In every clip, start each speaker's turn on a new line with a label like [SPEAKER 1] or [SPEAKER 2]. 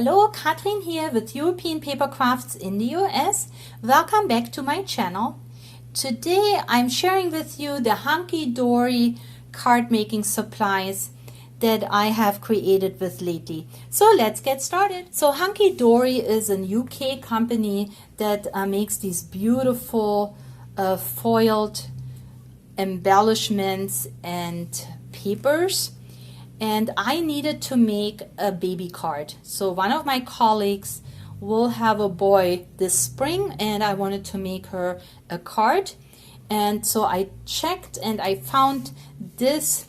[SPEAKER 1] Hello, Katrin here with European Paper Crafts in the US. Welcome back to my channel. Today I'm sharing with you the Hunkydory card making supplies that I have created with lately. So let's get started. So Hunkydory is a UK company that makes these beautiful foiled embellishments and papers. And I needed to make a baby card. So one of my colleagues will have a boy this spring and I wanted to make her a card. And so I checked and I found this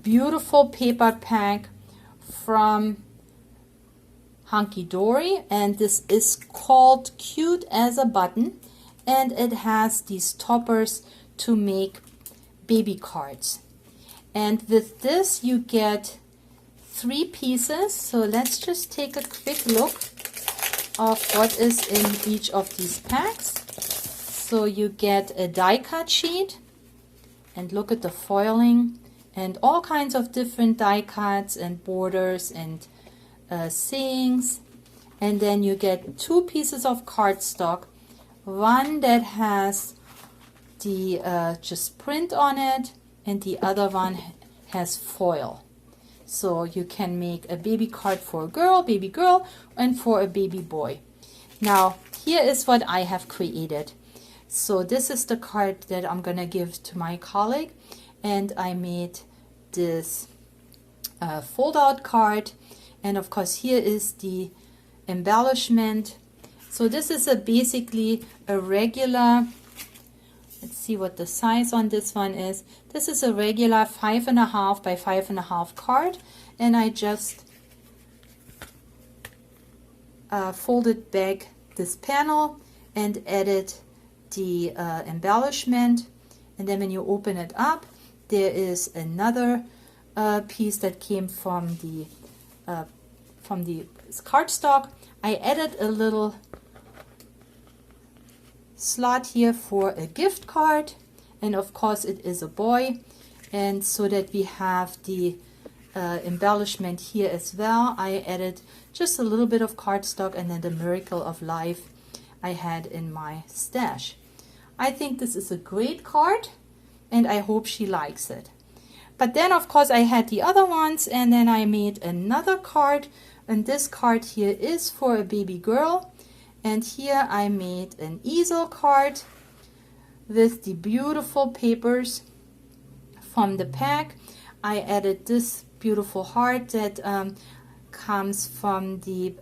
[SPEAKER 1] beautiful paper pack from Hunkydory, and this is called Cute as a Button, and it has these toppers to make baby cards. And with this you get 3 pieces. So let's just take a quick look of what is in each of these packs. So you get a die cut sheet, and look at the foiling and all kinds of different die cuts and borders and sayings. And then you get 2 pieces of cardstock, one that has the just print on it, and the other one has foil. So you can make a baby card for a girl, baby girl, and for a baby boy. Now here is what I have created. So this is the card that I'm gonna give to my colleague, and I made this fold out card, and of course here is the embellishment. So this is basically a regular, let's see what the size on this one is. This is a regular 5.5 by 5.5 card, and I just folded back this panel and added the embellishment. And then when you open it up, there is another piece that came from the cardstock. I added a little slot here for a gift card, and of course it is a boy, and so that we have the embellishment here as well, I added just a little bit of cardstock and then the Miracle of Life I had in my stash. I think this is a great card and I hope she likes it. But then of course I had the other ones, and then I made another card, and this card here is for a baby girl. And here I made an easel card with the beautiful papers from the pack. I added this beautiful heart that comes from the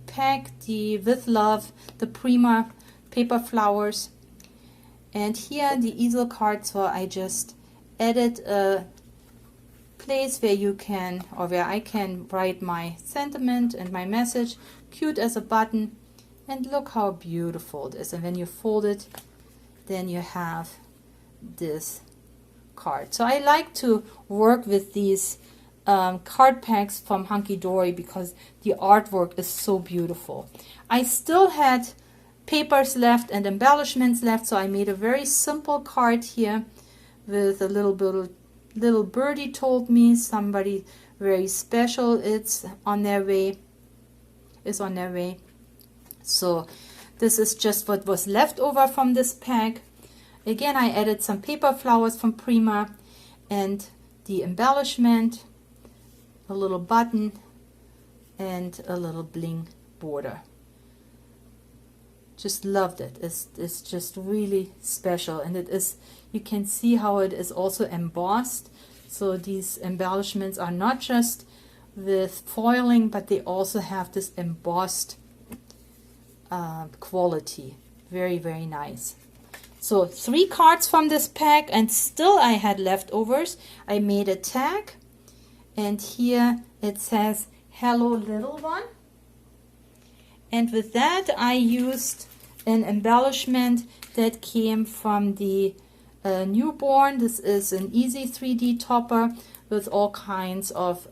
[SPEAKER 1] pack, the With Love, the Prima paper flowers. And here the easel card, so I just added a place where you can, or where I can write my sentiment and my message, cute as a button. And look how beautiful it is. And when you fold it, then you have this card. So I like to work with these card packs from Hunkydory because the artwork is so beautiful. I still had papers left and embellishments left, so I made a very simple card here with a little birdie told me somebody very special is on their way. So this is just what was left over from this pack. Again, I added some paper flowers from Prima and the embellishment, a little button, and a little bling border. Just loved it. It's just really special, and it is, you can see how it is also embossed. So these embellishments are not just with foiling, but they also have this embossed quality. Very, very nice. So 3 cards from this pack, and still I had leftovers. I made a tag, and here it says hello little one, and with that I used an embellishment that came from the newborn. This is an easy 3D topper with all kinds of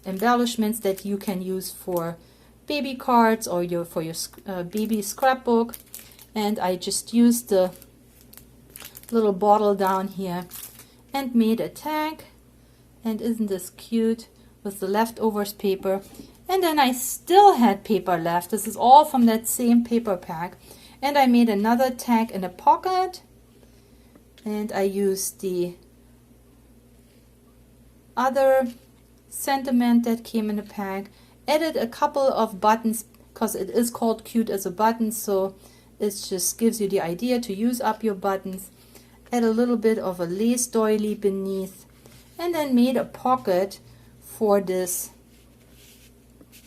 [SPEAKER 1] embellishments that you can use for baby cards or for your baby scrapbook. And I just used the little bottle down here and made a tag. And isn't this cute with the leftovers paper? And then I still had paper left. This is all from that same paper pack. And I made another tag in a pocket. And I used the other sentiment that came in the pack. Added a couple of buttons because it is called Cute as a Button. So it just gives you the idea to use up your buttons. Add a little bit of a lace doily beneath. And then made a pocket for this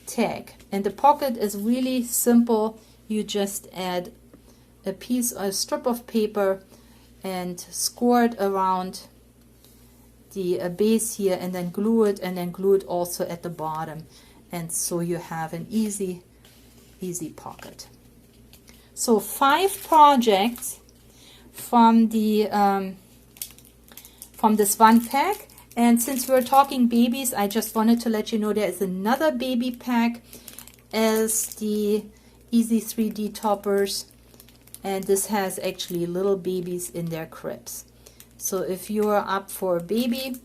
[SPEAKER 1] tag. And the pocket is really simple. You just add a strip of paper and score it around the base here, and then glue it, and then glue it also at the bottom. And so you have an easy pocket. So 5 projects from the from this one pack. And since we're talking babies, I just wanted to let you know there is another baby pack as the Easy 3D toppers, and this has actually little babies in their cribs. So if you are up for a baby,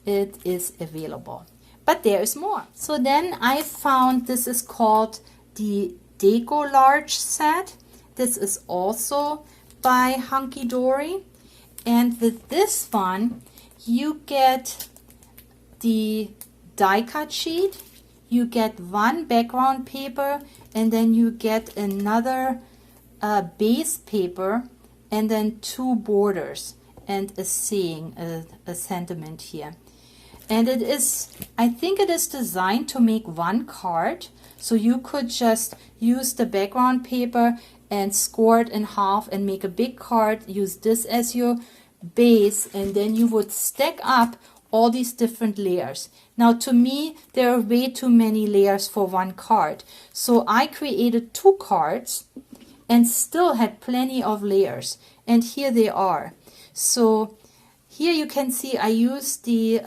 [SPEAKER 1] it is available. But there is more. So then I found this is called the Deco Large Set. This is also by Hunkydory, and with this one you get the die cut sheet, you get one background paper, and then you get another base paper, and then 2 borders and a saying, a sentiment here. And it is, I think it is designed to make one card, so you could just use the background paper and score it in half and make a big card, use this as your base, and then you would stack up all these different layers. Now to me there are way too many layers for one card, so I created 2 cards and still had plenty of layers, and here they are. So here you can see I used the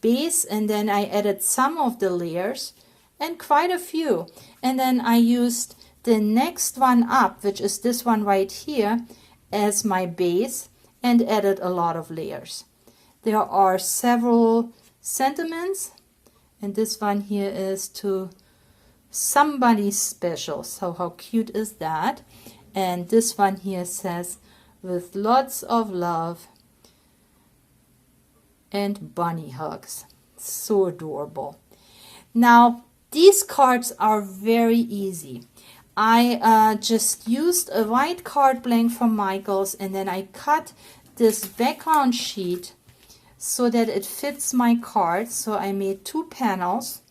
[SPEAKER 1] base, and then I added some of the layers and quite a few, and then I used the next one up, which is this one right here, as my base, and added a lot of layers. There are several sentiments, and this one here is to somebody special. So how cute is that? And this one here says, with lots of love and bunny hugs. So adorable. Now these cards are very easy. I just used a white card blank from Michaels, and then I cut this background sheet so that it fits my card. So I made 2 panels.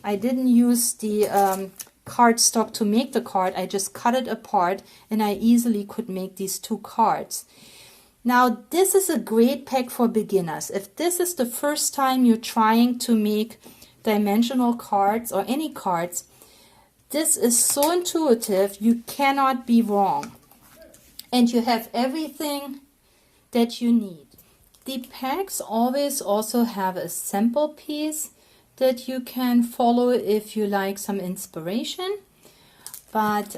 [SPEAKER 1] I didn't use the cardstock to make the card. I just cut it apart, and I easily could make these 2 cards. Now this is a great pack for beginners. If this is the first time you're trying to make dimensional cards or any cards, this is so intuitive, you cannot be wrong. And you have everything that you need. The packs always also have a sample piece that you can follow if you like some inspiration. But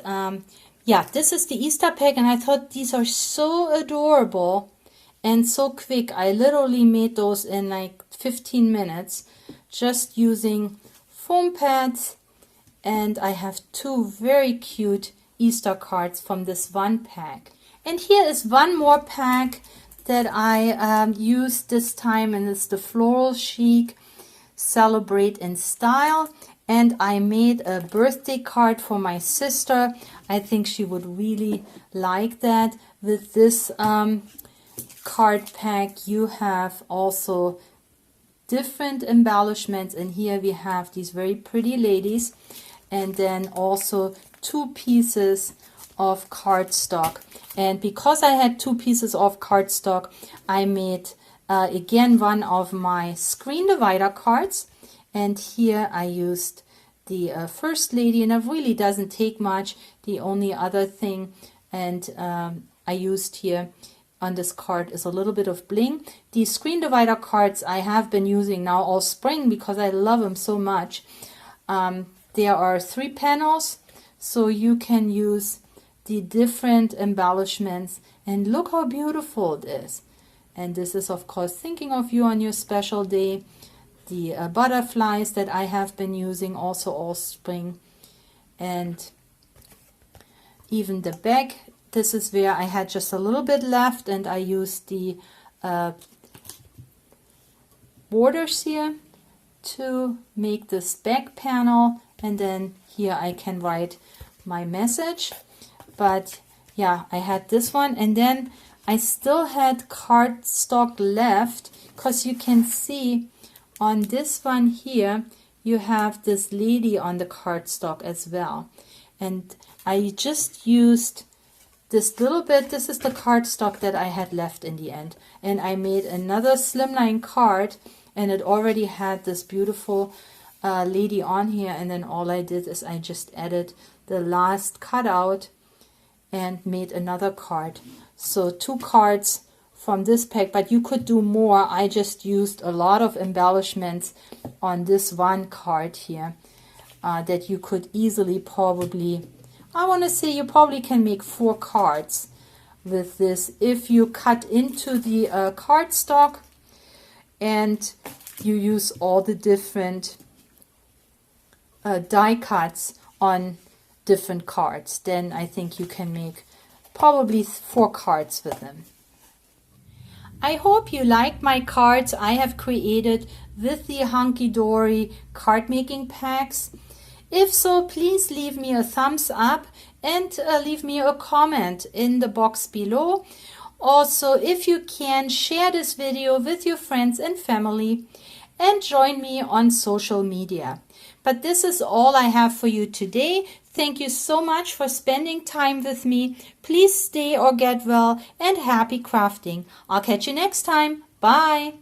[SPEAKER 1] yeah, this is the Easter pack, and I thought these are so adorable and so quick. I literally made those in like 15 minutes just using foam pads. And I have 2 very cute Easter cards from this one pack. And here is one more pack that I used this time, and it's the Floral Chic Celebrate in Style. And I made a birthday card for my sister. I think she would really like that. With this card pack you have also different embellishments, and here we have these very pretty ladies, and then also 2 pieces of cardstock. And because I had 2 pieces of cardstock, I made again one of my screen divider cards, and here I used the first lady, and it really doesn't take much. The only other thing and I used here on this card is a little bit of bling. These screen divider cards I have been using now all spring because I love them so much. There are 3 panels, so you can use the different embellishments, and look how beautiful it is. And this is of course thinking of you on your special day. the butterflies that I have been using also all spring. And even the back, this is where I had just a little bit left, and I used the borders here to make this back panel, and then here I can write my message. But yeah, I had this one, and then I still had cardstock left, because you can see on this one here you have this lady on the cardstock as well. And I just used this little bit. This is the cardstock that I had left in the end, and I made another slimline card, and it already had this beautiful lady on here. And then all I did is I just added the last cutout and made another card. So 2 cards from this pack, but you could do more. I just used a lot of embellishments on this one card here that you could easily probably, I want to say you probably can make 4 cards with this if you cut into the cardstock and you use all the different die cuts on different cards. Then I think you can make probably 4 cards with them. I hope you liked my cards I have created with the Hunkydory card making packs. If so, please leave me a thumbs up and leave me a comment in the box below. Also, if you can, share this video with your friends and family and join me on social media. But this is all I have for you today. Thank you so much for spending time with me. Please stay or get well, and happy crafting. I'll catch you next time. Bye.